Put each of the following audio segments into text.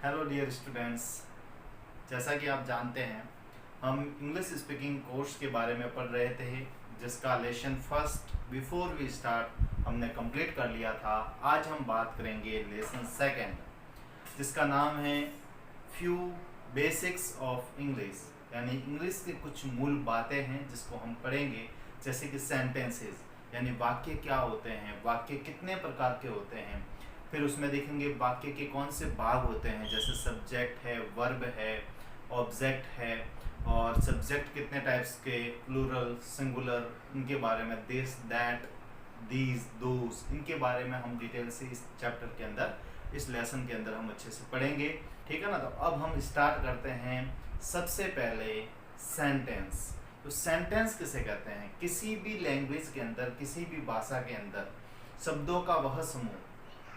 Hello dear students. जैसा कि आप जानते हैं, हम इंग्लिश स्पीकिंग कोर्स के बारे में पढ़ रहे थे, जिसका lesson first before we start हमने कंप्लीट कर लिया था। आज हम बात करेंगे लेसन सेकंड, जिसका नाम है फ्यू बेसिक्स ऑफ इंग्लिश, यानी इंग्लिश के कुछ मूल बातें हैं जिसको हम पढ़ेंगे। जैसे कि सेंटेंसेस, यानी वाक्य क्या होते हैं, वाक्य कितने प्रकार के होते हैं। फिर उसमें देखेंगे वाक्य के कौन से भाग होते हैं, जैसे सब्जेक्ट है, वर्ब है, ऑब्जेक्ट है, और सब्जेक्ट कितने टाइप्स के, प्लूरल, सिंगुलर, इनके बारे में, दिस, दैट, दीज, दोस, इनके बारे में हम डिटेल से इस चैप्टर के अंदर, इस लेसन के अंदर हम अच्छे से पढ़ेंगे। ठीक है ना। तो अब हम स्टार्ट करते हैं। सबसे पहले सेंटेंस। तो सेंटेंस किसे कहते हैं? किसी भी लैंग्वेज के अंदर, किसी भी भाषा के अंदर शब्दों का वह समूह,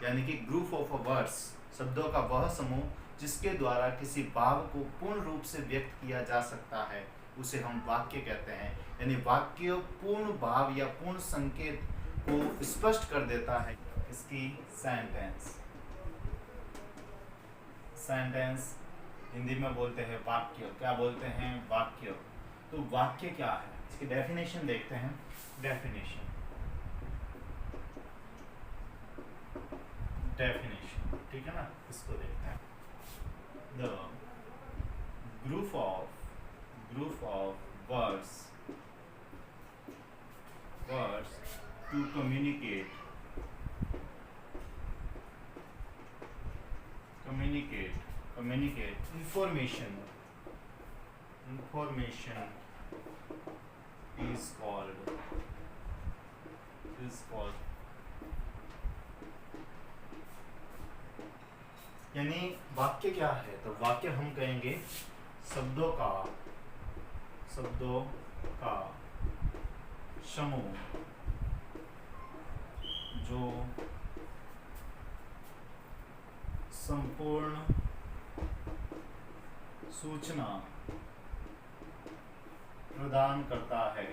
यानी कि ग्रुप ऑफ वर्ड्स, शब्दों का वह समूह जिसके द्वारा किसी भाव को पूर्ण रूप से व्यक्त किया जा सकता है, उसे हम वाक्य कहते हैं। यानी वाक्य पूर्ण भाव या पूर्ण संकेत को स्पष्ट कर देता है। इसकी सेंटेंस, सेंटेंस हिंदी में बोलते हैं वाक्य। क्या बोलते हैं? वाक्य। तो वाक्य क्या है, इसकी डेफिनेशन देखते हैं। डेफिनेशन, ठीक है ना, इसको देखते हैं। The group of words to communicate information is called यानी वाक्य क्या है? तो वाक्य हम कहेंगे शब्दों का समूह जो संपूर्ण सूचना प्रदान करता है।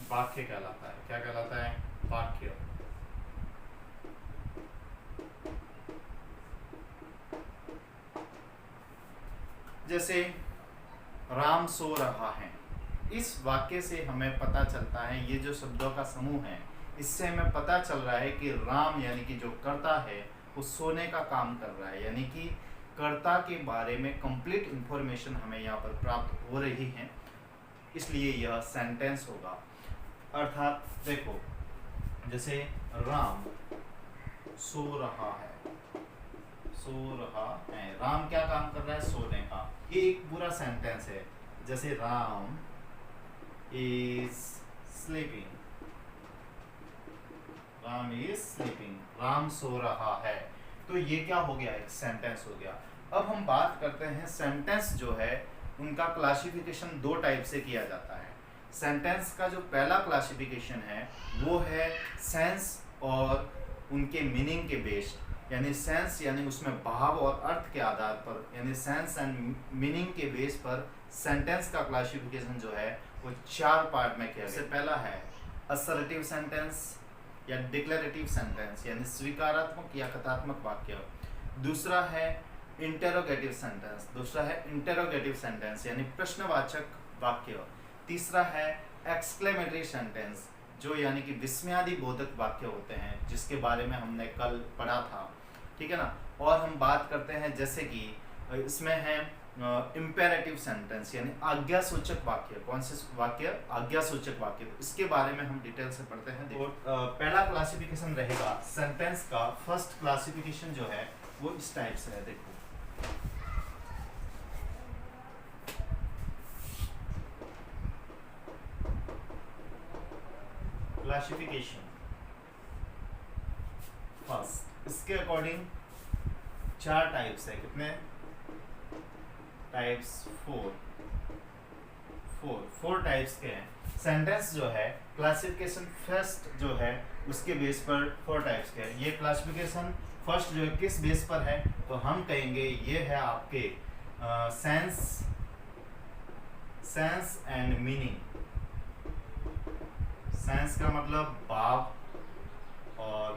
वाक्य कहलाता है। क्या कहलाता है? वाक्य। जैसे राम सो रहा है, इस वाक्य से हमें पता चलता है, ये जो शब्दों का समूह है, इससे हमें पता चल रहा है कि राम यानी कि जो कर्ता है वो सोने का काम कर रहा है, यानी कि कर्ता के बारे में कंप्लीट इंफॉर्मेशन हमें यहाँ पर प्राप्त हो रही है, इसलिए यह सेंटेंस होगा। अर्थात देखो, जैसे राम सो रहा है, राम क्या काम कर रहा है? सोने का। ये एक पूरा सेंटेंस है। जैसे राम इज स्लीपिंग, राम सो रहा है। तो ये क्या हो गया? एक सेंटेंस हो गया। अब हम बात करते हैं, सेंटेंस जो है उनका क्लासिफिकेशन दो टाइप से किया जाता है। सेंटेंस का जो पहला क्लासिफिकेशन है वो है सेंस और उनके मीनिंग के बेस्ड, यानी सेंस यानी उसमें भाव और अर्थ के आधार पर, यानी सेंस एंड मीनिंग के बेस पर सेंटेंस का क्लासिफिकेशन जो है वो चार पार्ट में किया। सबसे पहला है असर्टिव सेंटेंस या डिक्लेरेटिव सेंटेंस, यानी स्वीकारात्मक या कथात्मक वाक्य। दूसरा है इंटेरोगेटिव सेंटेंस, यानी प्रश्नवाचक वाक्य। तीसरा है एक्सक्लेमेटरी सेंटेंस, जो यानी कि विस्मयादि बोधक वाक्य होते हैं, जिसके बारे में हमने कल पढ़ा था। ठीक है ना। और हम बात करते हैं, जैसे कि इसमें है इम्पेरेटिव सेंटेंस, यानी आज्ञासूचक वाक्य। कौन से वाक्य? आज्ञासूचक वाक्य। तो इसके बारे में हम डिटेल से पढ़ते हैं। तो पहला क्लासिफिकेशन रहेगा सेंटेंस का। फर्स्ट क्लासिफिकेशन जो है वो इस टाइप से है। देखो, क्लासिफिकेशन फर्स्ट, इसके अकॉर्डिंग चार टाइप्स है। कितने टाइप्स? फोर टाइप्स के हैं। सेंटेंस जो है क्लासिफिकेशन फर्स्ट जो है उसके बेस पर फोर टाइप्स के हैं। ये क्लासिफिकेशन फर्स्ट जो है किस बेस पर है? तो हम कहेंगे ये है आपके सेंस एंड मीनिंग। सेंस का मतलब भाव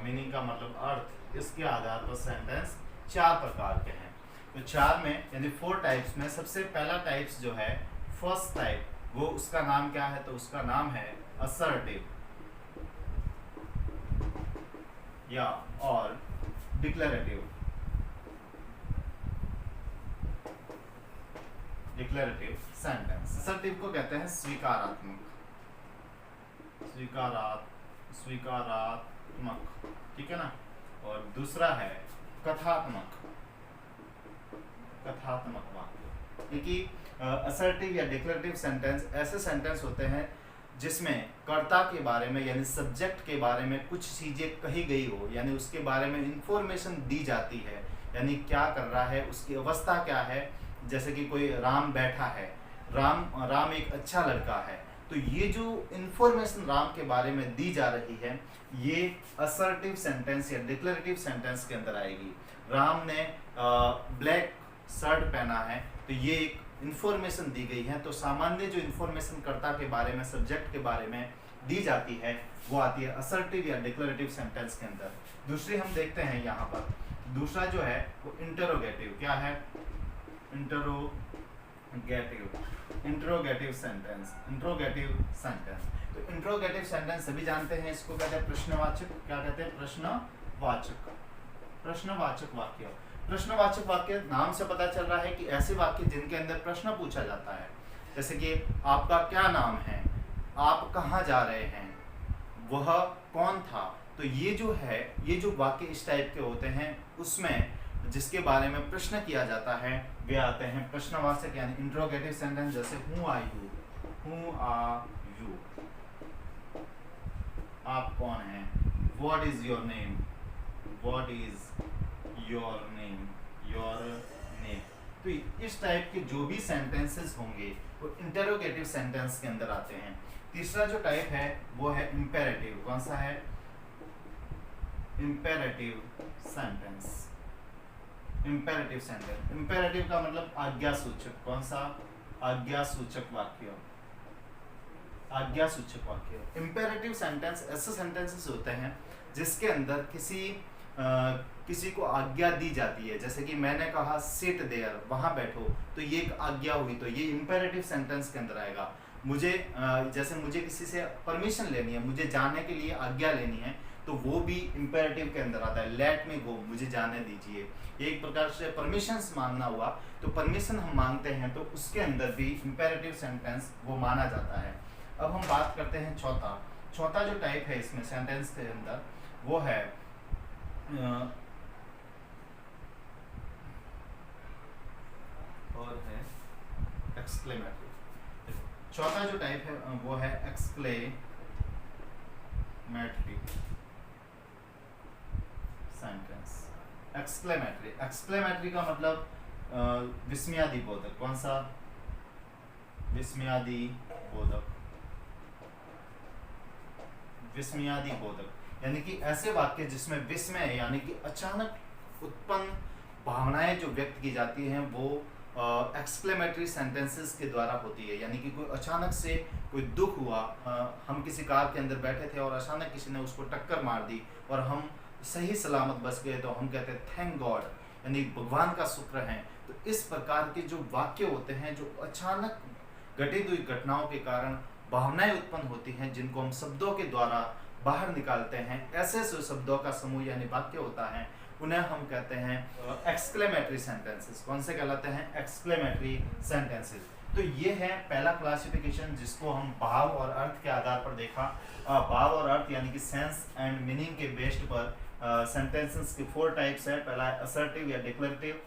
मीनिंग का मतलब अर्थ, इसके आधार पर सेंटेंस 4 प्रकार के हैं। तो 4 में यानी 4 टाइप्स में सबसे पहला टाइप्स जो है, फर्स्ट टाइप, वो उसका नाम क्या है? तो उसका नाम है असर्टिव या और डिक्लेरेटिव सेंटेंस। असर्टिव को कहते हैं स्वीकारात्मक, ठीक है ना। और दूसरा है कथात्मक वाक्य। देखिए असर्टिव या डिक्लेरेटिव सेंटेंस ऐसे सेंटेंस होते हैं जिसमें कर्ता के बारे में यानी सब्जेक्ट के बारे में कुछ चीजें कही गई हो, यानी उसके बारे में इंफॉर्मेशन दी जाती है, यानी क्या कर रहा है, उसकी अवस्था क्या है। जैसे कि कोई राम बैठा है, राम एक अच्छा लड़का है, तो ये जो इंफॉर्मेशन राम के बारे में दी जा रही है, ये असर्टिव सेंटेंस या डिक्लेरेटिव सेंटेंस के अंदर आएगी। राम ने ब्लैक शर्ट पहना है, तो ये एक इंफॉर्मेशन दी गई है। तो सामान्य जो इंफॉर्मेशन कर्ता के बारे में, सब्जेक्ट के बारे में दी जाती है, वो आती है असर्टिव या डिक्लेरेटिव सेंटेंस के अंदर। दूसरी हम देखते हैं यहाँ पर, दूसरा जो है वो इंटरोगेटिव। क्या है? Interrogative sentence. तो इंट्रोगेटिव सेंटेंस सभी जानते हैं, इसको कहते हैं प्रश्नवाचक। क्या कहते हैं? प्रश्नवाचक वाक्य। प्रश्नवाचक वाक्य नाम से पता चल रहा है कि ऐसे वाक्य जिनके अंदर प्रश्न पूछा जाता है। जैसे कि आपका क्या नाम है, आप कहाँ जा रहे हैं, वह कौन था। तो ये जो है, ये जो वाक्य इस टाइप के होते हैं, उसमें जिसके बारे में प्रश्न किया जाता है, वे आते हैं प्रश्नवाचक यानी इंट्रोगेटिव सेंटेंस। जैसे हु आर यू, आप कौन हैं, what is your name, your name. तो इस टाइप के जो भी सेंटेंसेस होंगे वो इंटरोगेटिव सेंटेंस के अंदर आते हैं। तीसरा जो टाइप है वो है इंपेरेटिव। कौन सा है? Imperative sentence. इंपेरेटिव का मतलब आज्ञा सूचक। कौन सा? आज्ञा सूचक वाक्य। इंपेरेटिव सेंटेंस ऐसे सेंटेंसेस होते हैं जिसके अंदर किसी को आज्ञा दी जाती है। जैसे कि मैंने कहा सिट देयर, वहां बैठो, तो ये एक आज्ञा हुई, तो ये इंपेरेटिव सेंटेंस के अंदर आएगा। जैसे मुझे किसी से परमिशन लेनी है, मुझे जाने के लिए आज्ञा लेनी है, तो वो भी इंपेरेटिव के अंदर आता है। लेट मी गो, मुझे जाने दीजिए। एक प्रकार से परमिशंस मांगना हुआ, तो परमिशन हम मांगते हैं तो उसके अंदर भी इंपेरेटिव सेंटेंस वो माना जाता है। अब हम बात करते हैं चौथा जो टाइप है इसमें सेंटेंस के अंदर, वो है एक्सक्लेमेटरी। चौथा जो टाइप है वो है एक्सक्लेमेटरी सेंटेंस। एक्सक्लेमेटरी का मतलब विस्मयादि बोधक। कौन सा? विस्मयादि बोधक यानी कि ऐसे वाक्य जिसमें विस्मय यानी कि अचानक उत्पन्न भावनाएं जो व्यक्त की जाती हैं, वो एक्सक्लेमेटरी सेंटेंसेस के द्वारा होती है। यानी कि कोई अचानक से कोई दुख हुआ, हम किसी कार के अंदर बैठे थे और अचानक किसी ने उसको टक्कर मार दी और हम सही सलामत बच गए, तो हम कहते हैं थैंक गॉड, यानी भगवान का शुक्र है। तो इस प्रकार के जो वाक्य होते हैं, जो अचानक घटित हुई घटनाओं के कारण भावनाएं उत्पन्न होती हैं, जिनको हम शब्दों के द्वारा बाहर निकालते हैं, ऐसे शब्दों का समूह यानी वाक्य होता है, उन्हें हम कहते हैं एक्सक्लेमेटरी सेंटेंसेस। कौन से कहलाते हैं? Exclamatory sentences. तो ये है पहला क्लासिफिकेशन, जिसको हम भाव और अर्थ के आधार पर देखा। भाव और अर्थ यानी कि सेंस एंड मीनिंग के बेस्ड पर सेंटेंसेस के 4 टाइप्स है। पहला है असर्टिव या डिक्लेरेटिव,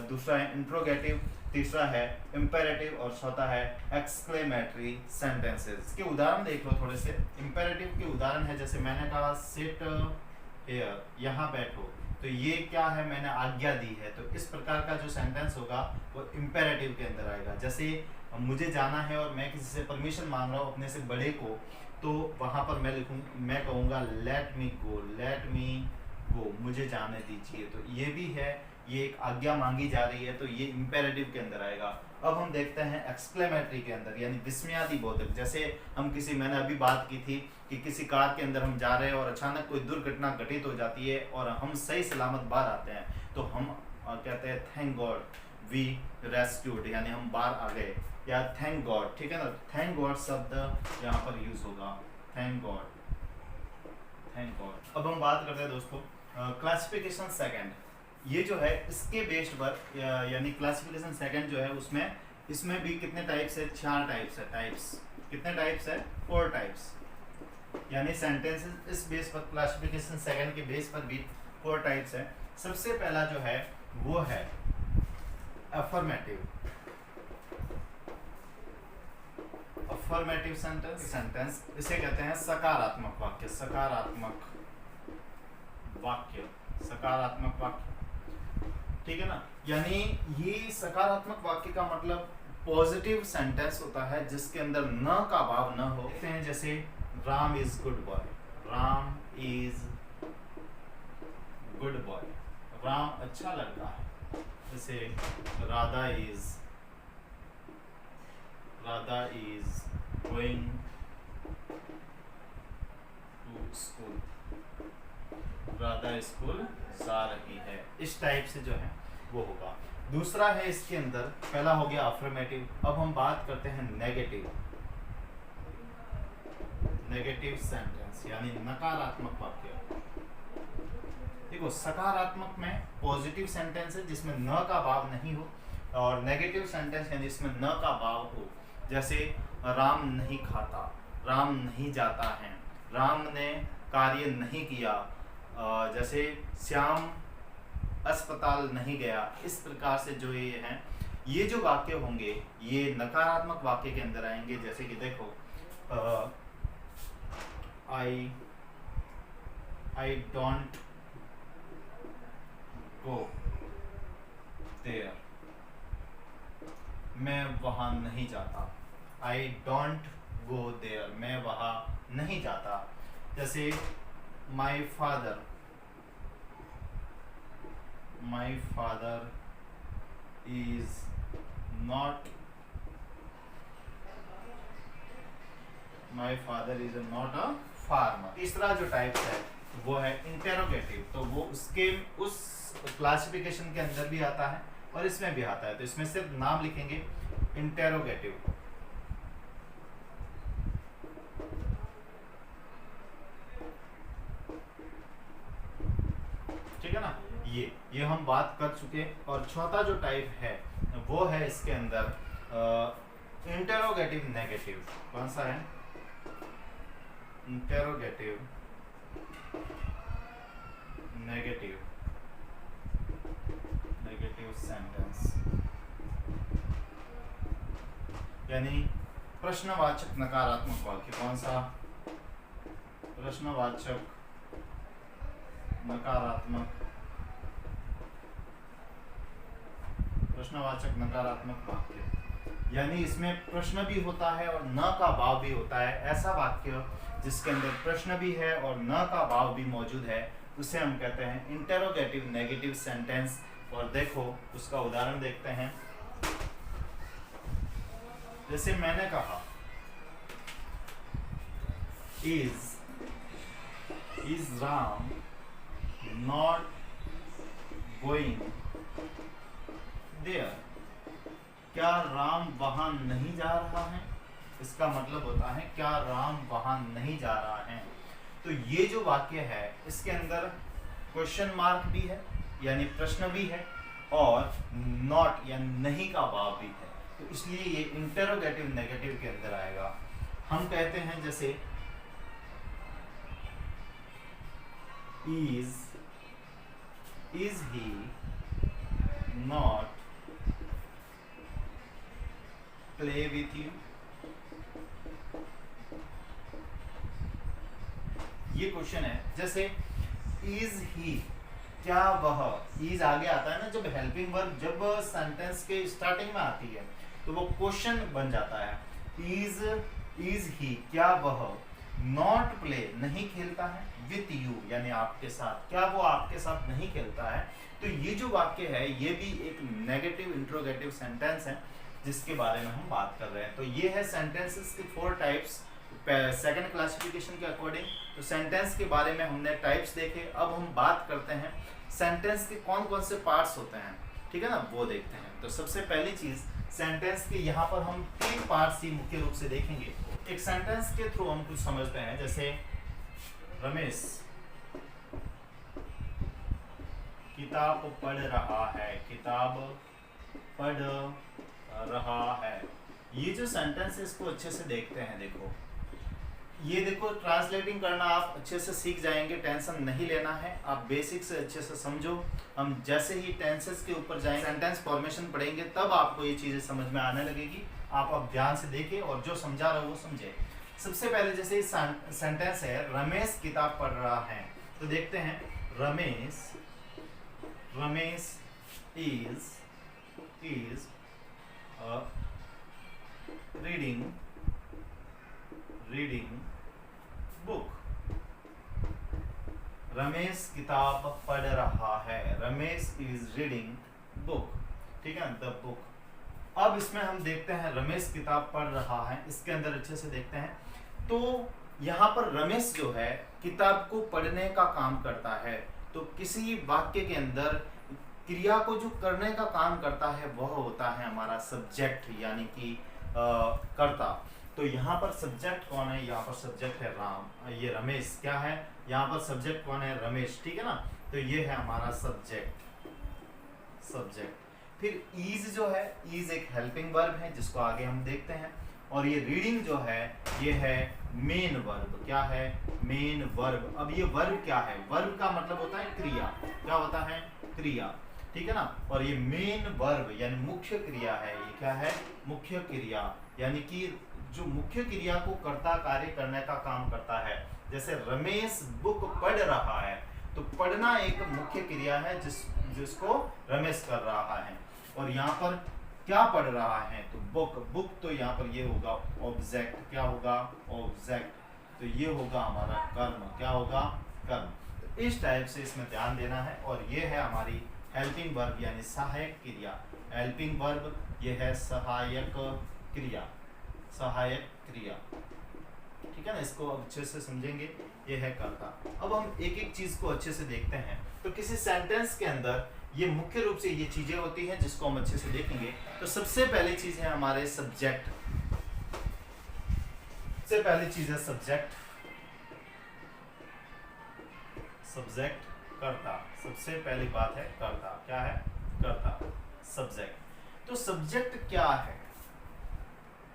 दूसरा है इंट्रोगेटिव, तीसरा है इंपेरेटिव और चौथा है एक्सक्लेमेटरी सेंटेंसेस। इसके उदाहरण देख लो थोड़े से। इंपेरेटिव के उदाहरण है, जैसे मैंने कहा सिट हियर, यहाँ बैठो, तो ये क्या है? मैंने आज्ञा दी है। तो इस प्रकार का जो सेंटेंस होगा वो इंपेरेटिव के अंदर आएगा। जैसे मुझे जाना है और मैं किसी से परमिशन मांग रहा हूँ अपने से बड़े को, तो वहाँ पर मैं कहूँगा लेट मी गो, मुझे जाने दीजिए। तो ये भी है, ये एक आज्ञा मांगी जा रही है, तो ये इंपेरेटिव के अंदर आएगा। अब हम देखते हैं एक्सक्लेमेटरी के अंदर, यानी विस्मयादि बोधक। जैसे मैंने अभी बात की थी कि किसी कार के अंदर हम जा रहे हैं और अचानक कोई दुर्घटना घटित हो जाती है और हम सही सलामत बाहर आते हैं, तो हम कहते हैं थैंक गॉड वी रेस्क्यूड, यानी हम बाहर आ गए, या थैंक गॉड, ठीक है ना। थैंक गॉड शब्द यहाँ पर यूज होगा, थैंक गॉड, थैंक गॉड। अब हम बात करते हैं दोस्तों क्लासिफिकेशन सेकंड। ये जो है इसके बेस्ड पर यानी क्लासिफिकेशन सेकंड जो है उसमें इसमें भी कितने टाइप्स है, 4 टाइप्स है। टाइप्स कितने टाइप्स है, 4 टाइप्स, यानी सेंटेंसेस इस बेस पर क्लासिफिकेशन सेकंड के बेस पर भी 4 टाइप्स है। सबसे पहला जो है वो है अफर्मेटिव सेंटेंस, इसे कहते हैं सकारात्मक वाक्य, सकारात्मक वाक्य, ठीक है ना। यानी ये सकारात्मक वाक्य का मतलब पॉजिटिव सेंटेंस होता है जिसके अंदर न का भाव न हो। देखते हैं जैसे Ram is good boy, Ram is good boy, Ram अच्छा लड़का है। जैसे Radha is going to school, Radha school जा रही है। इस टाइप से जो है वो होगा। दूसरा है इसके अंदर, पहला हो गया अफर्मेटिव। अब हम बात करते हैं नेगेटिव सेंटेंस, यानी नकारात्मक वाक्य। देखो सकारात्मक में पॉजिटिव सेंटेंस है जिसमें न का भाव नहीं हो, और नेगेटिव सेंटेंस यानी जिसमें न का भाव हो। जैसे राम नहीं खाता, राम नहीं जाता है, राम ने कार्य नहीं किया, जैसे श्याम अस्पताल नहीं गया। इस प्रकार से जो ये हैं, ये जो वाक्य होंगे ये नकारात्मक वाक्य के अंदर आएंगे। जैसे कि देखो आई डोंट गो देयर, मैं वहां नहीं जाता। आई डोंट गो देयर, मैं वहां नहीं जाता। जैसे my father is not a farmer। तीसरा जो टाइप है वो है इंटेरोगेटिव, तो वो उसके उस क्लासिफिकेशन के अंदर भी आता है और इसमें भी आता है। तो इसमें सिर्फ नाम लिखेंगे इंटेरोगेटिव, ठीक है ना। ये हम बात कर चुके। और चौथा जो टाइप है वो है इसके अंदर इंटेरोगेटिव नेगेटिव। कौन सा है, इंटेरोगेटिव नेगेटिव सेंटेंस, यानी प्रश्नवाचक नकारात्मक वाक्य। कौन सा, प्रश्नवाचक नकारात्मक वाक्य, यानी इसमें प्रश्न भी होता है और न का भाव भी होता है। ऐसा वाक्य जिसके अंदर प्रश्न भी है और न का भाव भी मौजूद है उसे हम कहते हैं इंटेरोगेटिव नेगेटिव सेंटेंस। और देखो उसका उदाहरण देखते हैं। जैसे मैंने कहा is Ram not going there, क्या राम वहां नहीं जा रहा है। इसका मतलब होता है क्या राम वहां नहीं जा रहा है। तो ये जो वाक्य है इसके अंदर क्वेश्चन मार्क भी है यानी प्रश्न भी है और नॉट यानी नहीं का भाव भी है, तो इसलिए ये इंटेरोगेटिव नेगेटिव के अंदर आएगा। हम कहते हैं जैसे is he not play with you। ये क्वेश्चन है। जैसे is he, क्या वह, is आगे आता है ना जब हेल्पिंग वर्ब जब सेंटेंस के स्टार्टिंग में आती है तो वो क्वेश्चन बन जाता है। is he, क्या वह नॉट प्ले नहीं खेलता है विथ यू यानी आपके साथ, क्या वो आपके साथ नहीं खेलता है। तो ये जो वाक्य है ये भी एक नेगेटिव इंट्रोगेटिव सेंटेंस है जिसके बारे में हम बात कर रहे हैं। तो ये है सेंटेंसेस की 4 टाइप्स सेकंड क्लासिफिकेशन के अकॉर्डिंग। तो सेंटेंस के बारे में हमने टाइप्स देखे। अब हम बात करते हैं सेंटेंस के कौन कौन से पार्ट्स होते हैं, ठीक है ना, वो देखते हैं। तो सबसे पहली चीज सेंटेंस के यहाँ पर हम 3 पार्ट्स ही मुख्य रूप से देखेंगे। एक सेंटेंस के थ्रू हम कुछ समझते हैं, जैसे रमेश किताब पढ़ रहा है, किताब पढ़ रहा है। ये जो सेंटेंस है इसको अच्छे से देखते हैं। देखो ये देखो, ट्रांसलेटिंग करना आप अच्छे से सीख जाएंगे, टेंशन नहीं लेना है, आप बेसिक से अच्छे से समझो। हम जैसे ही टेंसेस के ऊपर जाएंगे, सेंटेंस फॉर्मेशन पढ़ेंगे, तब आपको ये चीज़ें समझ में आने लगेगी। आप ध्यान से देखिए और जो समझा रहा हो वो समझे। सबसे पहले जैसे सेंटेंस है रमेश किताब पढ़ रहा है, तो देखते हैं Ramesh is reading book. Ramesh किताब पढ़ रहा है, रमेश इज रीडिंग बुक, ठीक है, द बुक। अब इसमें हम देखते हैं रमेश किताब पढ़ रहा है, इसके अंदर अच्छे से देखते हैं। तो यहाँ पर रमेश जो है किताब को पढ़ने का काम करता है। तो किसी वाक्य के अंदर क्रिया को जो करने का काम करता है वह होता है हमारा सब्जेक्ट, यानी कि कर्ता। तो यहाँ पर सब्जेक्ट कौन है? यहाँ पर सब्जेक्ट है राम, ये रमेश क्या है? यहाँ पर सब्जेक्ट कौन है? रमेश, ठीक है ना। तो ये है हमारा सब्जेक्ट। फिर इज जो है, इज एक हेल्पिंग वर्ब है जिसको आगे हम देखते हैं। और ये रीडिंग जो है ये है मेन वर्ब। क्या है? Main verb. अब ये वर्ब क्या है? वर्ब का मतलब होता है क्रिया। क्या होता है? क्रिया, ठीक है ना। और ये मेन वर्ब यानी मुख्य क्रिया है। ये क्या है? मुख्य क्रिया, यानी कि जो मुख्य क्रिया को कर्ता कार्य करने का काम करता है। जैसे रमेश बुक पढ़ रहा है, तो पढ़ना एक मुख्य क्रिया है जिसको रमेश कर रहा है। और यहाँ पर क्या पढ़ रहा है? तो बुक तो यहाँ पर ये होगा ऑब्जेक्ट। क्या होगा? ऑब्जेक्ट। तो ये होगा हमारा कर्म। क्या होगा? कर्म। तो इस टाइप से इसमें ध्यान देना है। और ये है हमारी हेल्पिंग वर्ब यानी सहायक क्रिया। हेल्पिंग वर्ब ये है सहायक क्रिया, सहायक क्रिया, ठीक है ना। इसको अच्छे से समझेंगे, ये है कर्ता। अब हम एक एक चीज को अच्छे से देखते हैं। तो किसी सेंटेंस के अंदर ये मुख्य रूप से ये चीजें होती हैं जिसको हम अच्छे से देखेंगे। तो सबसे पहली चीज है हमारे सब्जेक्ट। सबसे पहली चीज है सब्जेक्ट। सब्जेक्ट कर्ता, सबसे पहली बात है कर्ता। क्या है? कर्ता, सब्जेक्ट। तो सब्जेक्ट क्या है?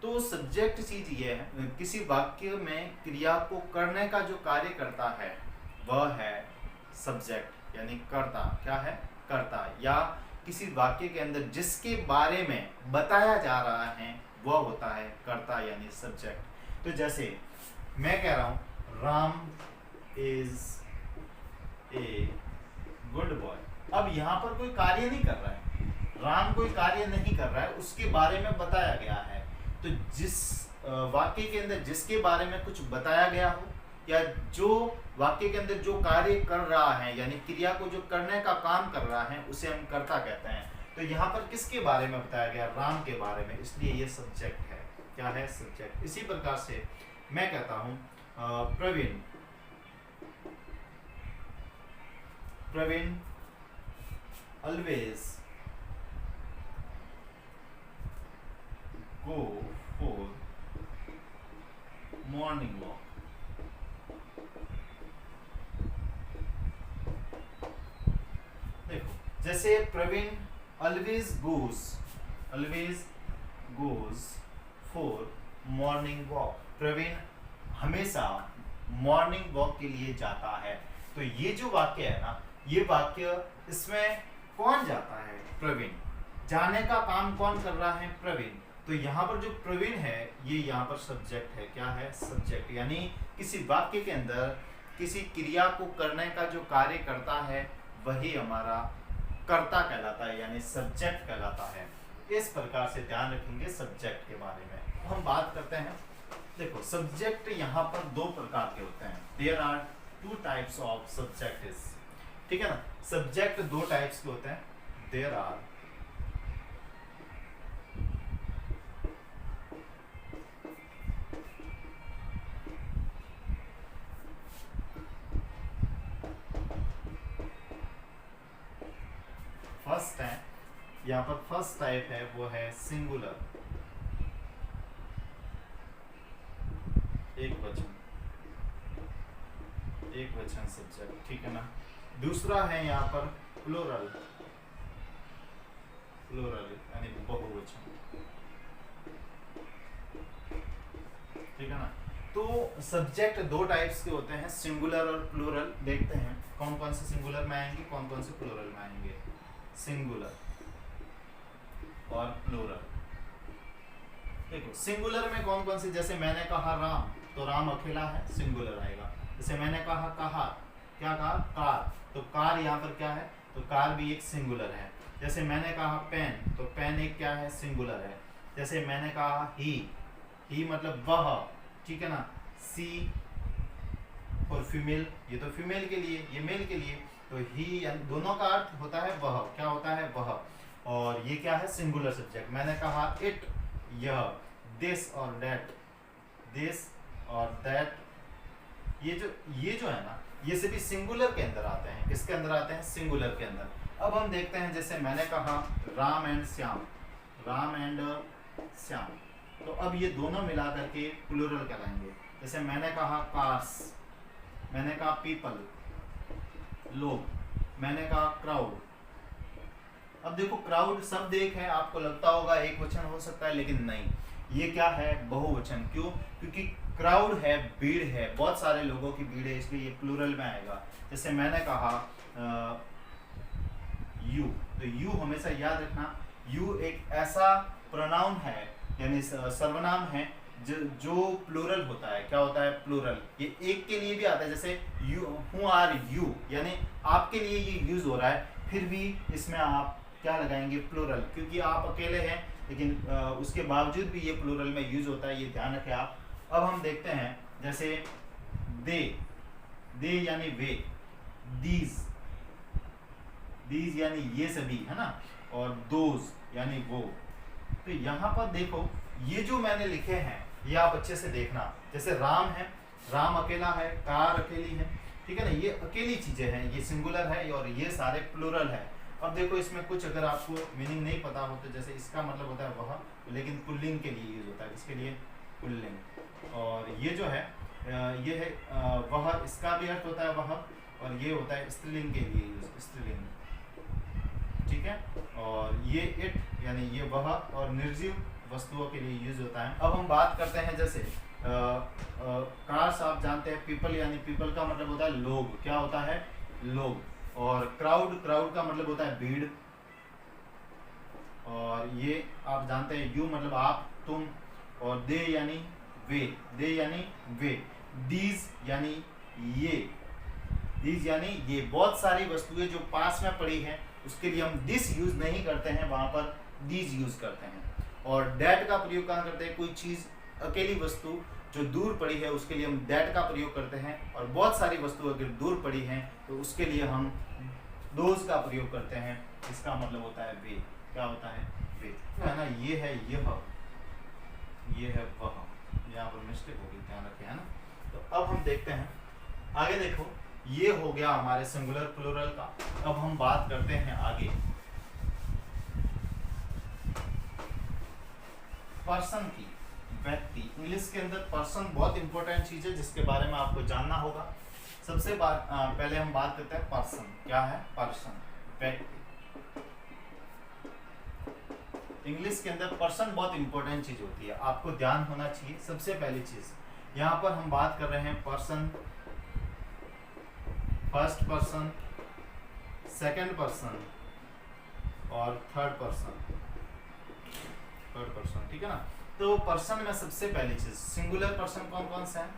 तो सब्जेक्ट चीज ये है, किसी वाक्य में क्रिया को करने का जो कार्य करता है वह है सब्जेक्ट यानी कर्ता। क्या है? कर्ता। या किसी वाक्य के अंदर जिसके बारे में बताया जा रहा है वह होता है कर्ता यानी सब्जेक्ट। तो जैसे मैं कह रहा हूं Ram is a good boy. अब यहाँ पर कोई कार्य नहीं कर रहा है, राम कोई कार्य नहीं कर रहा है, उसके बारे में बताया गया है। तो जिस वाक्य के अंदर जिसके बारे में कुछ बताया गया हो या जो वाक्य के अंदर जो कार्य कर रहा है यानी क्रिया को जो करने का काम कर रहा है उसे हम कर्ता कहते हैं। तो यहाँ पर किसके बारे में बताया गया? राम के बारे में, इसलिए ये सब्जेक्ट है। क्या है? सब्जेक्ट। इसी प्रकार से मैं कहता हूँ Praveen always go for morning walk। देखो जैसे Praveen always goes for morning walk। Praveen हमेशा मॉर्निंग वॉक के लिए जाता है। तो ये जो वाक्य है ना, ये वाक्य इसमें कौन जाता है? प्रवीण। जाने का काम कौन कर रहा है? प्रवीण। तो यहाँ पर जो प्रवीण है ये यहाँ पर सब्जेक्ट है। क्या है? सब्जेक्ट। यानी किसी वाक्य के अंदर किसी क्रिया को करने का जो कार्य करता है वही हमारा कर्ता कहलाता है यानी सब्जेक्ट कहलाता है। इस प्रकार से ध्यान रखेंगे सब्जेक्ट के बारे में। हम बात करते हैं, देखो सब्जेक्ट यहाँ पर 2 प्रकार के होते हैं। There are 2 types of subjects, ठीक है ना। सब्जेक्ट 2 टाइप्स के होते हैं। देयर आर फर्स्ट है, यहाँ पर फर्स्ट टाइप है वो है सिंगुलर, एक वचन सब्जेक्ट, ठीक है ना। दूसरा है यहाँ पर प्लूरल, यानी बहुवचन, ठीक है ना। तो सब्जेक्ट दो टाइप्स के होते हैं, सिंगुलर और प्लूरल। देखते हैं कौन कौन से सिंगुलर में आएंगे, कौन कौन से प्लूरल में आएंगे। सिंगुलर और प्लूरल, देखो सिंगुलर में कौन कौन से, जैसे मैंने कहा राम, तो राम अकेला है, सिंगुलर आएगा। जैसे मैंने कहा क्या कहा कार, तो कार यहाँ पर क्या है, तो कार भी एक सिंगुलर है। जैसे मैंने कहा पेन, तो पेन एक क्या है, सिंगुलर है। जैसे मैंने कहा ही मतलब वह, ठीक है ना। सी और फीमेल, ये तो फीमेल के लिए, ये मेल के लिए, तो ही दोनों का अर्थ होता है वह, क्या होता है वह। और ये क्या है, सिंगुलर सब्जेक्ट। मैंने कहा इट, यह, दिस और दैट, ये जो है ना, ये सभी सिंगुलर के अंदर आते हैं। किसके अंदर आते हैं, सिंगुलर के अंदर। अब हम देखते हैं, जैसे मैंने कहा राम एंड श्याम, तो अब ये दोनों मिला करके प्लूरल कहलाएंगे। जैसे मैंने कहा कार्स, मैंने कहा पीपल, लोग, मैंने कहा क्राउड। अब देखो क्राउड शब्द एक है, आपको लगता होगा एक वचन हो सकता है, लेकिन नहीं, ये क्या है, बहुवचन। क्यों, क्योंकि क्राउड है, भीड़ है, बहुत सारे लोगों की भीड़ है, इसलिए ये प्लूरल में आएगा। जैसे मैंने कहा यू, तो यू हमेशा याद रखना, यू एक ऐसा प्रोनाउन है, यानी सर्वनाम है जो प्लूरल होता है। क्या होता है, प्लूरल। ये एक के लिए भी आता है, जैसे यू, हु आर यू, यानी आपके लिए ये यूज हो रहा है, फिर भी इसमें आप क्या लगाएंगे, प्लूरल, क्योंकि आप अकेले हैं, लेकिन उसके बावजूद भी ये प्लूरल में यूज होता है, ये ध्यान रखें आप। अब हम देखते हैं, जैसे दे यानी वे, दीज यानी ये सभी, है ना, और दोज यानी वो। तो यहाँ पर देखो, ये जो मैंने लिखे हैं, ये आप अच्छे से देखना। जैसे राम है, राम अकेला है, कार अकेली है, ठीक है ना, ये अकेली चीजें हैं, ये सिंगुलर है, और ये सारे प्लूरल है। अब देखो इसमें कुछ अगर आपको मीनिंग नहीं पता हो, तो जैसे इसका मतलब होता है वह, लेकिन पुल्लिंग के लिए यूज होता है। किसके लिए, पुल्लिंग। और ये जो है ये है वह, इसका भी अर्थ होता है वह, और ये होता है स्त्रीलिंग के लिए यूज, स्त्रीलिंग, ठीक है। और ये इट यानी ये वह, और निर्जीव वस्तुओं के लिए यूज होता है। अब हम बात करते हैं, जैसे कार्स आप जानते हैं, पीपल यानी पीपल का मतलब होता है लोग, क्या होता है, लोग। और क्राउड का मतलब होता है भीड़। और ये आप जानते हैं, यू मतलब आप, तुम। और दे यानी वे, दीज यानी ये बहुत सारी वस्तुएं जो पास में पड़ी हैं, उसके लिए हम दिस यूज नहीं करते हैं, वहां पर दीज यूज करते हैं। और दैट का प्रयोग कहाँ करते हैं, कोई चीज, अकेली वस्तु जो दूर पड़ी है, उसके लिए हम दैट का प्रयोग करते हैं। और बहुत सारी वस्तु अगर दूर पड़ी हैं, तो उसके लिए हम दोज का प्रयोग करते हैं। इसका मतलब होता है वे, क्या होता है, वे, है ना। ये है ये है वह, यहाँ पर मिस्टेक होगी, ध्यान रखें, है ना। तो अब हम देखते हैं आगे। देखो ये हो गया हमारे सिंगुलर प्लूरल का। अब हम बात करते हैं आगे पर्सन की, व्यक्ति। इंग्लिश के अंदर पर्सन बहुत इंपॉर्टेंट चीज है, जिसके बारे में आपको जानना होगा। सबसे पहले हम बात करते हैं पर्सन। क्या है पर्सन, व्यक्ति। इंग्लिश के अंदर पर्सन बहुत इंपॉर्टेंट चीज होती है, आपको ध्यान होना चाहिए। सबसे पहली चीज, यहाँ पर हम बात कर रहे हैं person, first person, second person और थर्ड पर्सन, ठीक है ना। तो पर्सन में सबसे पहली चीज, सिंगुलर पर्सन कौन कौन से हैं,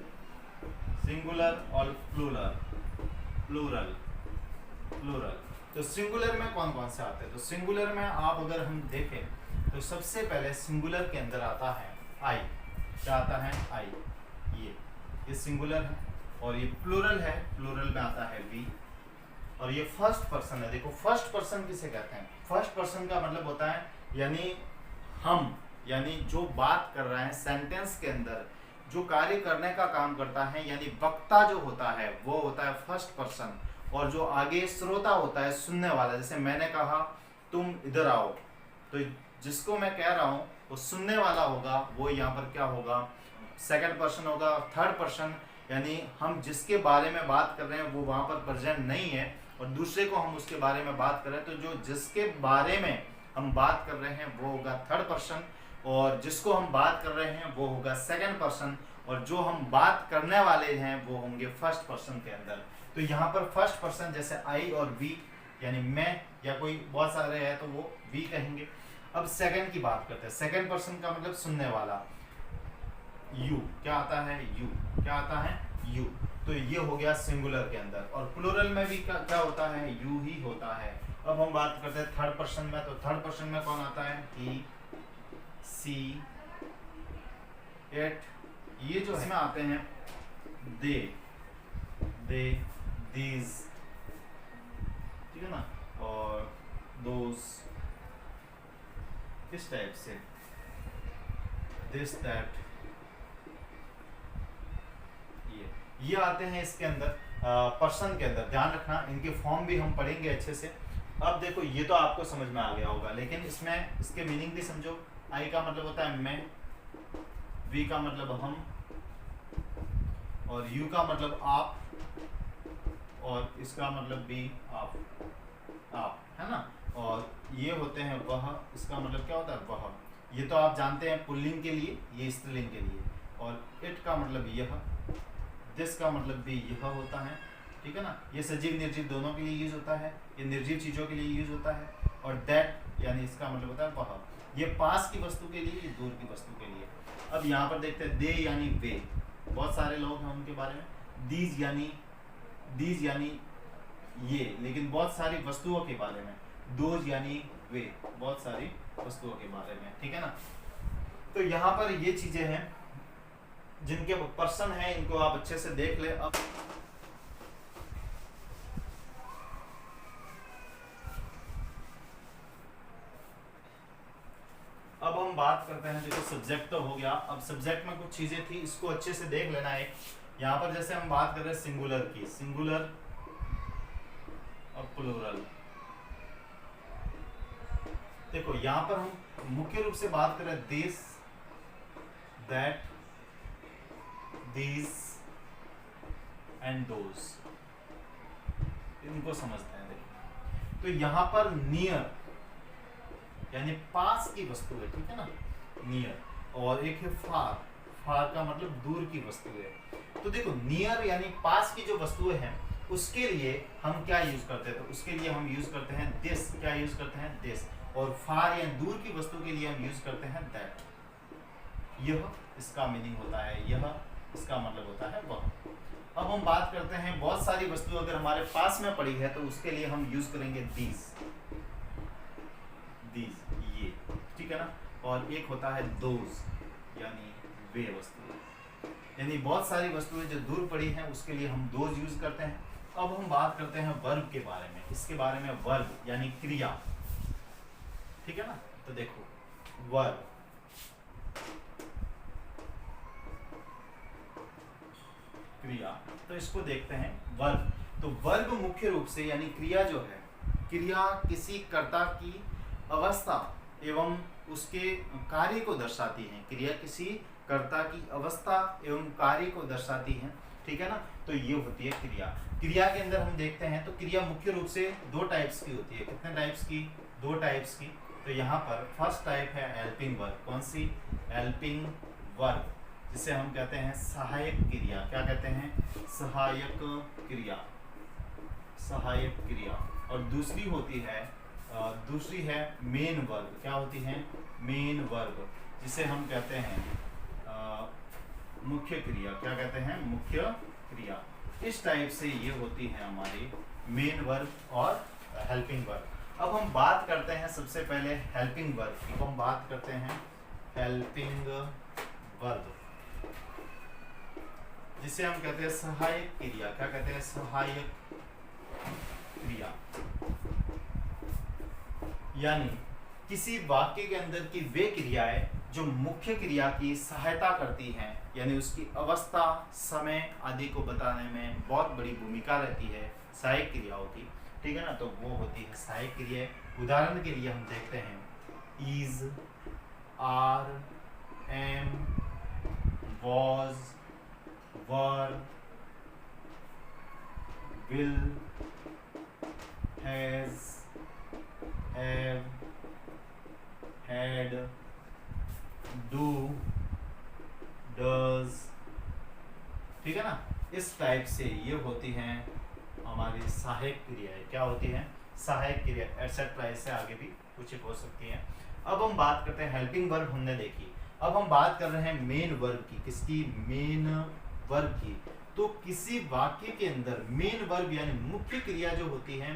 सिंगुलर और प्लूरल। तो सिंगुलर में कौन कौन से आते हैं, तो सिंगुलर में आप अगर हम देखें, तो सबसे पहले सिंगुलर के अंदर आता है आई। क्या आता है, आई, ये सिंगुलर है। और ये प्लूरल है, प्लूरल में आता है वी। और ये फर्स्ट पर्सन है। देखो फर्स्ट पर्सन किसे कहते हैं, फर्स्ट पर्सन का मतलब होता है यानी हम, यानी जो बात कर रहे हैं सेंटेंस के अंदर, जो कार्य करने का काम करता है, यानी वक्ता जो होता है वो होता है फर्स्ट पर्सन। और जो आगे श्रोता होता है, सुनने वाला। जैसे मैंने कहा तुम इधर आओ। तो जिसको मैं कह रहा हूँ वो सुनने वाला होगा, वो यहाँ पर क्या होगा, सेकंड पर्सन होगा। थर्ड पर्सन यानी हम जिसके बारे में बात कर रहे हैं वो वहाँ पर प्रेजेंट नहीं है और दूसरे को हम उसके बारे में बात कर रहे हैं, तो जो जिसके बारे में हम बात कर रहे हैं वो होगा थर्ड पर्सन, और जिसको हम बात कर रहे हैं वो होगा सेकंड पर्सन, और जो हम बात करने वाले हैं वो होंगे फर्स्ट पर्सन के अंदर। तो यहाँ पर फर्स्ट पर्सन जैसे आई और वी यानी मैं या कोई बहुत सारे हैं तो वो वी कहेंगे। अब सेकंड की बात करते हैं। सेकंड पर्सन का मतलब सुनने वाला, यू क्या आता है, यू क्या आता है, यू। तो ये हो गया सिंगुलर के अंदर, और प्लूरल में भी क्या होता है, यू ही होता है। अब हम बात करते हैं थर्ड पर्सन में। तो थर्ड पर्सन में कौन आता है, ही, सी, इट। ये जो इसमें आते हैं दे, दीज, ठीक है ना, और दोस, इस टाइप से, दिस, दैट, ये आते हैं इसके अंदर पर्सन के अंदर। ध्यान रखना इनके फॉर्म भी हम पढ़ेंगे अच्छे से। अब देखो ये तो आपको समझ में आ गया होगा, लेकिन इसमें इसके मीनिंग भी समझो। आई का मतलब होता है मैं, वी का मतलब हम, और यू का मतलब आप, और इसका मतलब भी आप, है ना। और ये होते हैं वह, इसका मतलब क्या होता है, वह। ये तो आप जानते हैं पुल्लिंग के लिए, ये स्त्रीलिंग के लिए। और इट का मतलब यह, दिस का मतलब भी यह होता है, ठीक है ना। ये सजीव निर्जीव दोनों के लिए यूज होता है, ये निर्जीव चीजों के लिए यूज होता है। और दैट यानी इसका मतलब होता है वह। ये पास की वस्तु के लिए, ये दूर की वस्तु के लिए। अब यहाँ पर देखते हैं दे यानी वे, बहुत सारे लोग हैं उनके बारे में। दीज यानी ये, लेकिन बहुत सारी वस्तुओं के बारे में। दोज यानी वे, बहुत सारी वस्तुओं के बारे में, ठीक है ना। तो यहाँ पर ये चीजें हैं जिनके पर्सन है, इनको आप अच्छे से देख ले। अब हम बात करते हैं, देखो सब्जेक्ट तो हो गया। अब सब्जेक्ट में कुछ चीजें थी, इसको अच्छे से देख लेना है। यहाँ पर जैसे हम बात कर रहे हैं सिंगुलर की, सिंगुलर और प्लूरल। देखो यहाँ पर हम मुख्य रूप से बात कर रहे हैं this, that, these and those, इनको समझते हैं। देखो तो यहाँ पर नियर यानी पास की वस्तु है, ठीक है ना, नियर। और एक है फार, फार का मतलब दूर की वस्तु है। तो देखो नियर यानी पास की जो वस्तुएं हैं उसके लिए हम क्या यूज करते हैं, तो उसके लिए हम यूज करते हैं दिस। क्या यूज करते हैं, दिस। और फार या दूर की वस्तु के लिए हम यूज करते हैं दैट। यह इसका मीनिंग होता है, यह इसका मतलब होता है वह। अब हम बात करते हैं बहुत सारी वस्तु अगर हमारे पास में पड़ी है तो उसके लिए हम यूज करेंगे दीज, ये, ठीक है ना। और एक होता है दोज यानी वे वस्तु, यानी बहुत सारी वस्तुएं जो दूर पड़ी हैं उसके लिए हम दोज यूज करते हैं। अब हम बात करते हैं वर्ब के बारे में। इसके बारे में वर्ब यानी क्रिया, ठीक है ना। तो देखो वर्ब, क्रिया, तो इसको देखते हैं वर्ब। तो वर्ब मुख्य रूप से यानी क्रिया जो है, क्रिया किसी कर्ता की अवस्था एवं उसके कार्य को दर्शाती है। क्रिया किसी कर्ता की अवस्था एवं कार्य को दर्शाती है, ठीक है ना। तो ये होती है क्रिया। क्रिया के अंदर हम देखते हैं तो क्रिया मुख्य रूप से दो टाइप्स की होती है। कितने टाइप्स की, दो टाइप्स की। तो यहाँ पर फर्स्ट टाइप है हेल्पिंग वर्ब। कौन सी, हेल्पिंग वर्ब, जिसे हम कहते हैं सहायक क्रिया। क्या कहते हैं, सहायक क्रिया, सहायक क्रिया। और दूसरी होती है, दूसरी है मेन वर्ब। क्या होती है, मेन वर्ब, जिसे हम कहते हैं मुख्य क्रिया। क्या कहते हैं, मुख्य क्रिया। इस टाइप से ये होती है हमारी मेन वर्ब और हेल्पिंग वर्ब। अब हम बात करते हैं सबसे पहले हेल्पिंग वर्ब की। हम बात करते हैं हेल्पिंग वर्ब, जिसे हम कहते हैं सहायक क्रिया। क्या कहते हैं, सहायक क्रिया। यानी किसी वाक्य के अंदर की वे क्रियाएं जो मुख्य क्रिया की सहायता करती हैं, यानी उसकी अवस्था, समय आदि को बताने में बहुत बड़ी भूमिका रहती है, सहायक क्रियाओं की, ठीक है ना, तो वो होती है सहायक क्रिया। उदाहरण के लिए हम देखते हैं is, are, am, was, were, will, has, have, had, do, does, ठीक है ना। इस टाइप से ये होती हैं हमारी सहायक क्रियाएं। क्या होती हैं? सहायक क्रिया, एटसेट्रा। इससे आगे भी कुछ हो सकती हैं। अब हम बात करते हैं हेल्पिंग वर्ब, हमने देखी। अब हम बात कर रहे हैं मेन वर्ब की। किसकी? मेन वर्ब की। तो किसी वाक्य के अंदर मेन वर्ब यानी मुख्य क्रिया जो होती है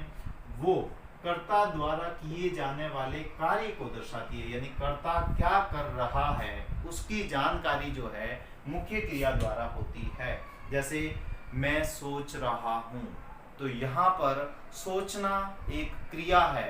वो कर्ता द्वारा किए जाने वाले कार्य को दर्शाती है, यानी कर्ता क्या कर रहा है उसकी जानकारी जो है मुख्य क्रिया द्वारा होती है। जैसे मैं सोच रहा हूं, तो यहाँ पर सोचना एक क्रिया है।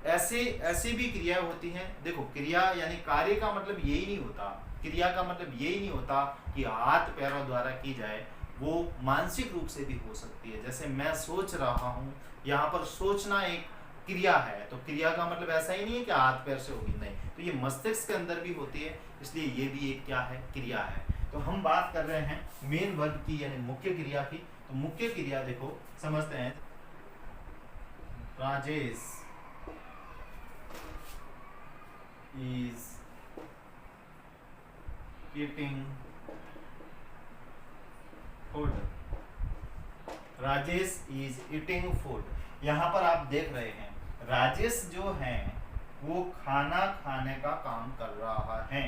ऐसे भी क्रिया होती हैं। देखो, क्रिया यानी कार्य का मतलब यही नहीं होता, क्रिया का मतलब यही नहीं होता कि हाथ पैरों द्वारा की जाए, वो मानसिक रूप से भी हो सकती है। जैसे मैं सोच रहा हूँ, यहाँ पर सोचना एक क्रिया है, तो क्रिया का मतलब ऐसा ही नहीं है कि हाथ पैर से होगी, नहीं, तो ये मस्तिष्क के अंदर भी होती है, इसलिए ये भी एक क्या है? क्रिया है। तो हम बात कर रहे हैं मेन वर्ब की यानी मुख्य क्रिया की। तो मुख्य क्रिया देखो समझते हैं। Rajesh is eating food. Rajesh is eating food. यहाँ पर आप देख रहे हैं राजेश जो है वो खाना खाने का काम कर रहा है।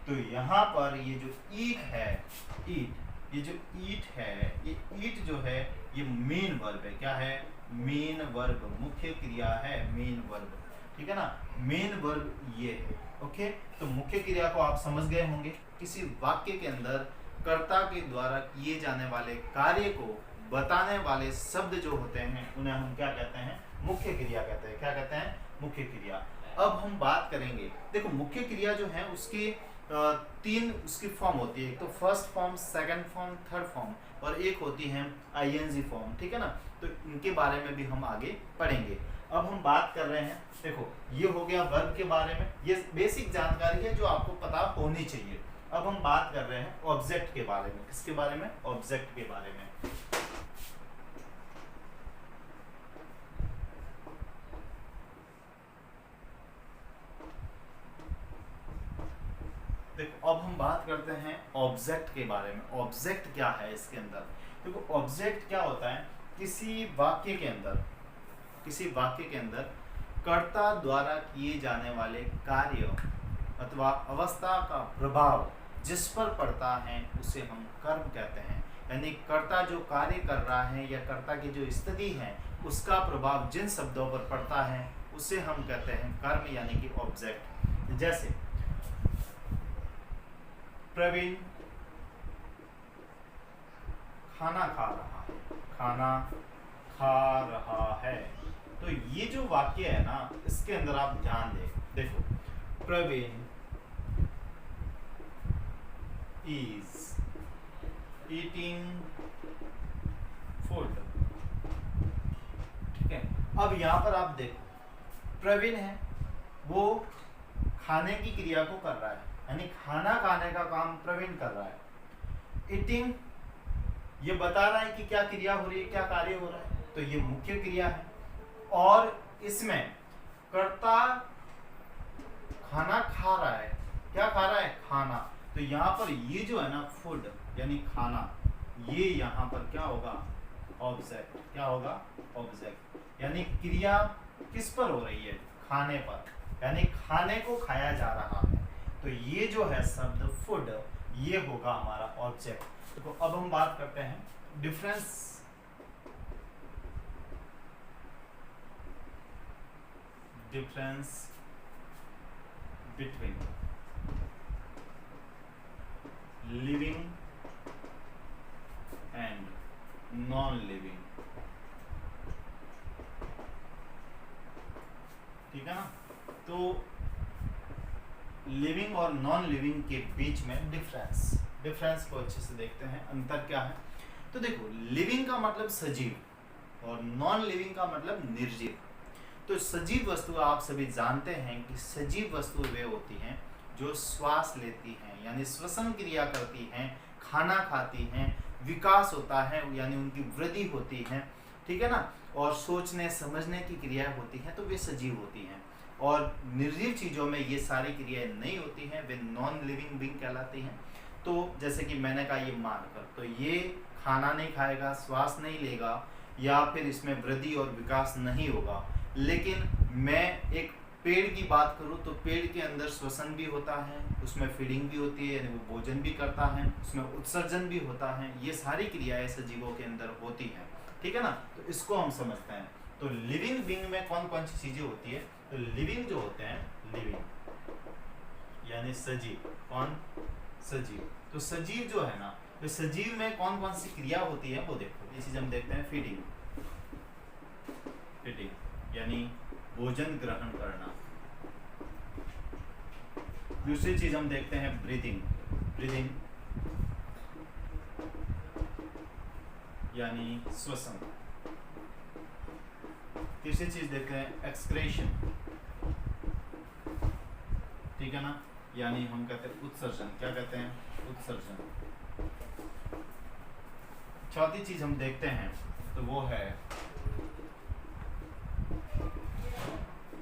तो यहाँ पर ये जो ईट है, ईट, ये जो ईट है, ये ईट जो है ये मेन वर्ब है। क्या है? मेन वर्ब, मुख्य क्रिया है मेन वर्ब, ठीक है ना। मेन वर्ब ये है। ओके, तो मुख्य क्रिया को आप समझ गए होंगे। किसी वाक्य के अंदर कर्ता के द्वारा किए जाने वाले कार्य को बताने वाले शब्द जो होते हैं उन्हें हम क्या कहते हैं? मुख्य क्रिया कहते हैं। क्या कहते हैं? मुख्य क्रिया। अब हम बात करेंगे, देखो मुख्य क्रिया जो है उसकी तीन उसकी फॉर्म होती है। एक तो first form, second form, third form, और एक होती है आईएनजी फॉर्म, ठीक है ना। तो इनके बारे में भी हम आगे पढ़ेंगे। अब हम बात कर रहे हैं, देखो ये हो गया वर्ब के बारे में, ये बेसिक जानकारी है जो आपको पता होनी चाहिए। अब हम बात कर रहे हैं ऑब्जेक्ट के बारे में। किसके बारे में? ऑब्जेक्ट के बारे में। देखो अब हम बात करते हैं ऑब्जेक्ट के बारे में। ऑब्जेक्ट क्या है इसके अंदर? देखो ऑब्जेक्ट क्या होता है? किसी वाक्य के अंदर, किसी वाक्य के अंदर कर्ता द्वारा किए जाने वाले कार्य अथवा अवस्था का प्रभाव जिस पर पड़ता है उसे हम कर्म कहते हैं। यानी कर्ता जो कार्य कर रहा है या कर्ता की जो स्थिति है उसका प्रभाव जिन शब्दों पर पड़ता है उसे हम कहते हैं कर्म, यानी कि ऑब्जेक्ट। जैसे प्रवीण खाना खा रहा है, खाना खा रहा है। तो ये जो वाक्य है ना इसके अंदर आप ध्यान दें। देखो प्रवीण इज ईटिंग फूड, ठीक है। अब यहां पर आप देखो प्रवीण है वो खाने की क्रिया को कर रहा है, यानी खाना खाने का काम प्रवीण कर रहा है। ईटिंग ये बता रहा है कि क्या क्रिया हो रही है, क्या कार्य हो रहा है, तो ये मुख्य क्रिया है। और इसमें कर्ता खाना खा रहा है, क्या खा रहा है? खाना। तो यहाँ पर ये जो है ना फूड यानी खाना, ये यहाँ पर क्या होगा? ऑब्जेक्ट। क्या होगा? ऑब्जेक्ट। यानी क्रिया किस पर हो रही है? खाने पर, यानी खाने को खाया जा रहा है। तो ये जो है शब्द फूड, ये होगा हमारा ऑब्जेक्ट। तो अब हम बात करते हैं difference between living and non living, ठीक है ना। तो लिविंग और नॉन लिविंग के बीच में डिफरेंस को अच्छे से देखते हैं, अंतर क्या है। तो देखो लिविंग का मतलब सजीव, और नॉन लिविंग का मतलब निर्जीव। तो सजीव वस्तु आप सभी जानते हैं कि सजीव वस्तु वे होती हैं जो श्वास लेती हैं यानी श्वसन क्रिया करती हैं, खाना खाती हैं, विकास होता है यानी उनकी वृद्धि होती है, ठीक है ना, और सोचने समझने की क्रियाएं होती हैं, तो वे सजीव होती हैं। और निर्जीव चीज़ों में ये सारी क्रियाएं नहीं होती हैं, वे नॉन लिविंग बीइंग कहलाती हैं। तो जैसे कि मैंने कहा ये मानकर, तो ये खाना नहीं खाएगा, श्वास नहीं लेगा या फिर इसमें वृद्धि और विकास नहीं होगा। लेकिन मैं एक पेड़ की बात करूं तो पेड़ के अंदर श्वसन भी होता है, उसमें फीडिंग भी होती है यानी वो भोजन भी करता है, उसमें उत्सर्जन भी होता है, ये सारी क्रियाएं सजीवों के अंदर होती हैं, ठीक है ना। तो इसको हम समझते हैं। तो लिविंग बीइंग में कौन कौन सी चीजें होती है? तो लिविंग जो होते हैं, लिविंग यानी सजीव, कौन? सजीव। तो सजीव जो है ना, तो सजीव में कौन कौन सी क्रिया होती है वो देखो। ये चीज हम देखते हैं, फीडिंग, फीडिंग यानी भोजन ग्रहण करना। दूसरी चीज हम देखते हैं ब्रीदिंग, ब्रीदिंग यानी श्वसन। तीसरी चीज देखते हैं एक्सक्रेशन, ठीक है ना, यानी हम कहते हैं उत्सर्जन। क्या कहते हैं? उत्सर्जन। चौथी चीज हम देखते हैं तो वो है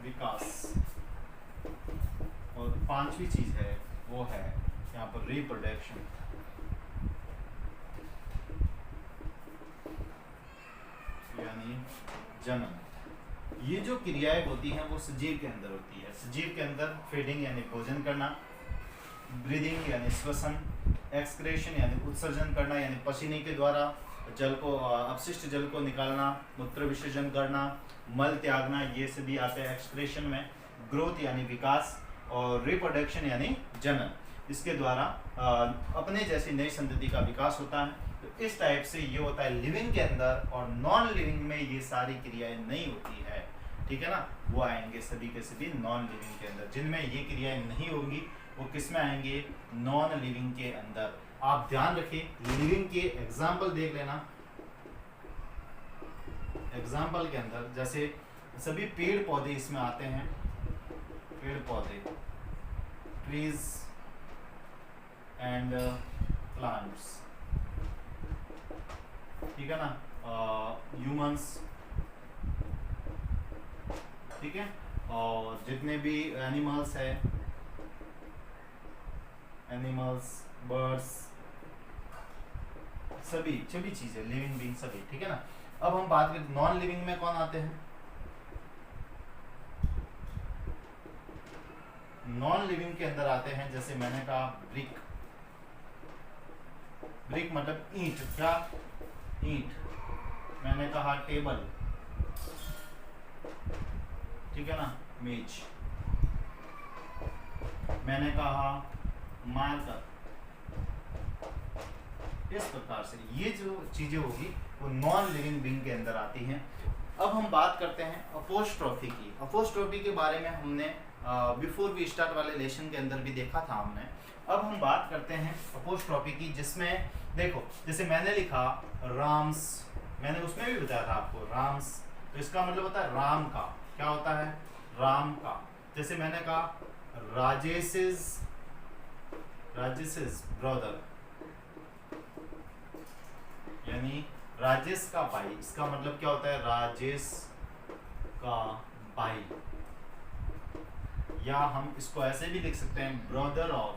विकास। और पांचवी चीज है वो है यहाँ पर रिप्रोडक्शन यानी जन्म। ये जो क्रियाएं होती हैं वो सजीव के अंदर होती है। सजीव के अंदर फीडिंग यानी भोजन करना, ब्रीदिंग यानी श्वसन, एक्सक्रेशन यानी उत्सर्जन करना यानी पसीने के द्वारा जल को, अपशिष्ट जल को निकालना, मूत्र विसर्जन करना, मल त्यागना, ये सभी आते हैं एक्सक्रेशन में। ग्रोथ यानी विकास और रिप्रोडक्शन यानी जनन, इसके द्वारा अपने जैसी नई संतति का विकास होता है। तो इस टाइप से ये होता है लिविंग के अंदर, और नॉन लिविंग में ये सारी क्रियाएं नहीं होती है, ठीक है ना। वो आएंगे सभी के सभी नॉन लिविंग के अंदर। जिनमें ये क्रियाएं नहीं होंगी वो किस में आएंगे? नॉन लिविंग के अंदर। आप ध्यान रखिए, लिविंग के एग्जाम्पल देख लेना। एग्जाम्पल के अंदर जैसे सभी पेड़ पौधे इसमें आते हैं, पेड़ पौधे, ट्रीज एंड प्लांट्स, ठीक है ना, ह्यूमंस, ठीक है, और जितने भी एनिमल्स है, एनिमल्स, बर्ड्स, सभी सभी चीजें लिविंग बीइंग सभी, ठीक है ना। अब हम बात करें नॉन लिविंग में कौन आते हैं? नॉन लिविंग के अंदर आते हैं, जैसे मैंने कहा ब्रिक, ब्रिक मतलब ईंट। क्या? ईंट। मैंने कहा टेबल, ठीक है ना, मेज। मैंने कहा मार्कर। इस प्रकार से ये जो चीजें होगी वो नॉन लिविंग बीइंग के अंदर आती हैं। अब हम बात करते हैं अपोस्ट्रोफी की। अपोस्ट्रोफी के बारे में हमने बिफोर वी स्टार्ट वाले लेसन के अंदर भी देखा था हमने। अब हम बात करते हैं अपोस्ट्रोफी की, जिसमें देखो जैसे मैंने लिखा राम्स, मैंने उसमें भी बताया था आपको राम्स, तो इसका मतलब होता है राम का। क्या होता है? राम का। जैसे मैंने कहा राजेशेस, राजेशेस ब्रदर यानी राजेश का भाई। इसका मतलब क्या होता है? राजेश का भाई। या हम इसको ऐसे भी लिख सकते हैं brother of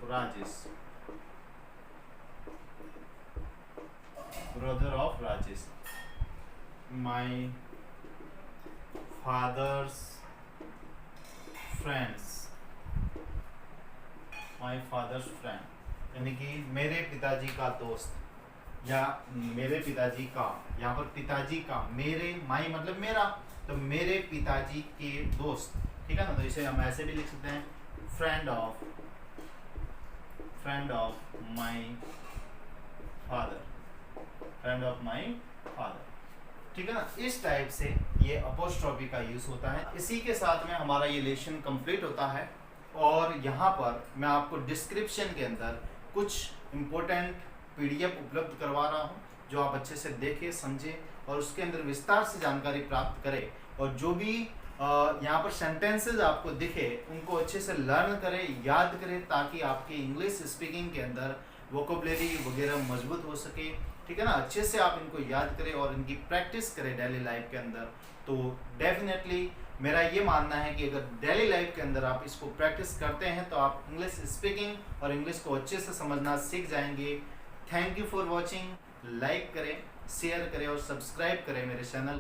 Rajesh, brother of Rajesh, my father's friends, my father's friend यानी कि मेरे पिताजी का दोस्त, या मेरे पिताजी का, यहाँ पर पिताजी का, मेरे, माई मतलब मेरा, तो मेरे पिताजी के दोस्त, ठीक है ना। तो इसे हम ऐसे भी लिख सकते हैं friend of my father, friend of my father, ठीक है ना। इस टाइप से ये अपोस्ट्रोफी का यूज होता है। इसी के साथ में हमारा ये लेसन कंप्लीट होता है। और यहाँ पर मैं आपको डिस्क्रिप्शन के अंदर कुछ इम्पोर्टेंट PDF उपलब्ध करवा रहा हूँ, जो आप अच्छे से देखें, समझें और उसके अंदर विस्तार से जानकारी प्राप्त करें। और जो भी यहाँ पर सेंटेंसेस आपको दिखे उनको अच्छे से लर्न करें, याद करें, ताकि आपकी इंग्लिश स्पीकिंग के अंदर वोकेबुलरी वगैरह मजबूत हो सके। ठीक है ना, अच्छे से आप इनको याद करें और इनकी प्रैक्टिस करें डेली लाइफ के अंदर। तो डेफिनेटली मेरा ये मानना है कि अगर डेली लाइफ के अंदर आप इसको प्रैक्टिस करते हैं तो आप इंग्लिश स्पीकिंग और इंग्लिश को अच्छे से समझना सीख जाएंगे। Thank you for watching. Like करें, शेयर करें और सब्सक्राइब करें मेरे चैनल।